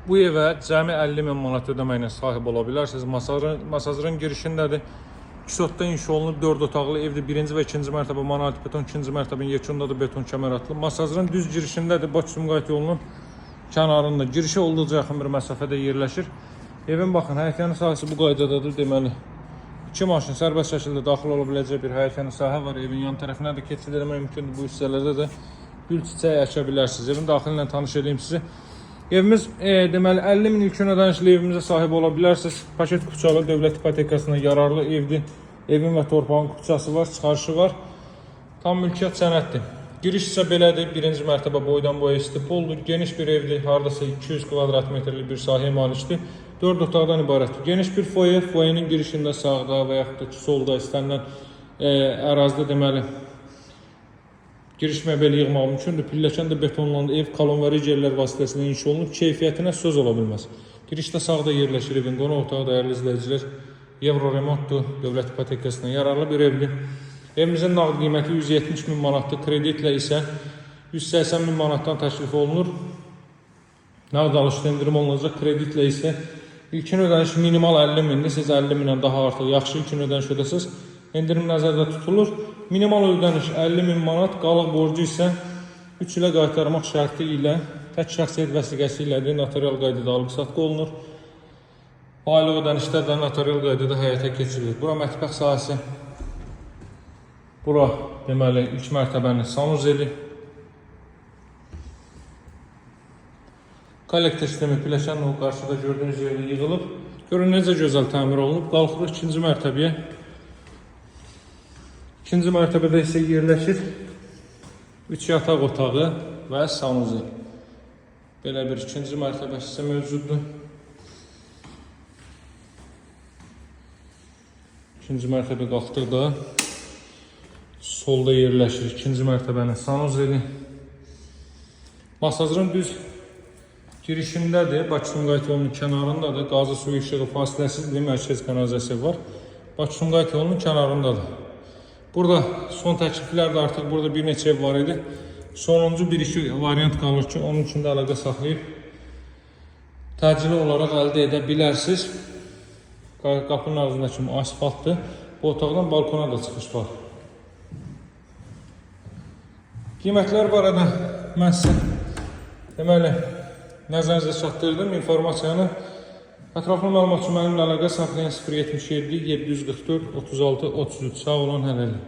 Bu evə cəmi 50.000 manat ödəməklə sahib ola bilərsiniz. Masajın girişindədir. 2 otdan inşa olunub 4 otaqlı evdir. 1-ci və 2-ci mərtəbə monolit beton, 2-ci mərtəbənin yekundadır beton kəmər atılıb. Masajın düz girişindədir. Bakı-Sumqayıt yolunun kənarında. Girişə olduqca yaxın bir məsafədə yerləşir. Evin baxın, həyətyanı sahəsi bu qaydadadır. Deməli, 2 maşın sərbəst şəkildə daxil ola biləcək bir həyətyanı sahə var. Evin yan tərəfinə də keçid etmək mümkündür. Bu hissələrdə də gül çiçəyi əkə bilərsiniz. Evin daxili ilə tanış edeyim sizi. Evimiz deməli 50.000 ilkin ödənişli evimizə sahib ola bilərsiniz. Paket kupçalı dövlət ipotekasına yararlı evdir. Evin və torpağın kupçası var, çıxarışı var. Tam mülkiyyət sənəddir. Giriş isə belədir. 1-ci mərtəbə boydan boya istipoldur. Geniş bir evdir. Hardasa 200 kvadrat metrlik bir sahəyə malikdir. 4 otaqdan ibarətdir. Geniş bir foye. Foyenin girişində sağda və yaxud da ki, solda istənilən ərazidə deməli giriş məbəli yığmaq mümkündür. Pilləkən də betonlandı. Ev kolon və ricerlər vasitəsilə inşa olunub. Keyfiyyətinə söz ola bilməz. Girişdə sağda yerləşir evin qonaq otağı, dəyərli izləyicilər. Euro remontdur. Dövlət ipotekasına yararlı bir evdir. Evimizin nağd qiyməti 170.000 manatdır. Kreditlə isə 180.000 manatdan təklif olunur. Nağd alışda endirim olunacaq. Kreditlə isə ilkin ödəniş minimal 50.000-dir. Siz 50.000-dən daha artıq yaxşı ilkin ödəniş ödəsiniz. Endirim nəzərdə tutulur. Minimal ödəniş 50.000 manat, qalıq borcu isə 3 ilə qaytarmaq şərti ilə tək şəxsiyyət vəsiqəsi ilədir. Notarial qaydada alıb-satqı olunur. Ailə ödənişlər də notarial qaydada həyata keçirilir. Bura mətbəx sahəsi. Bura deməli ilk mərtəbənin sanuzeli. Kollektor sistemi pilləkənlə o qarşıda gördüyünüz yerdə yığılıb. Görün necə gözəl təmir olunub. Qalxırıq 2-ci mərtəbəyə. 2-ci mərtəbədə isə yerləşir 3 yataq otağı və sanuzel. Belə bir 2-ci mərtəbə isə mövcuddur. 2-ci mərtəbə qalxdıqda solda yerləşir 2-ci mərtəbənin sanuzeli. Masajın düz girişindədir. Bakı-Sumqayıt yolunun kənarındadır. Qazı suyu işığı fasiləsizdir. Mərkəz kanalizasiya var. Bakı-Sumqayıt yolunun kənarındadır. Burada son təkliflər də artıq burada bir neçə ev var idi. Sonuncu 1-2 variant qalır ki, onun üçün də əlaqə saxlayıb təcili olaraq əldə edə bilərsiniz. Qapının ağzında kimi asfaltdır. Bu otaqdan balkona da çıxış var. Qiymətlər barədə mən sizə deməli nəzərinizə çatdırdım informasiyanı. Ətraflı məlumat üçün mənimlə əlaqə saxlayın 077 744 36 33. Sağ olun, hələlik.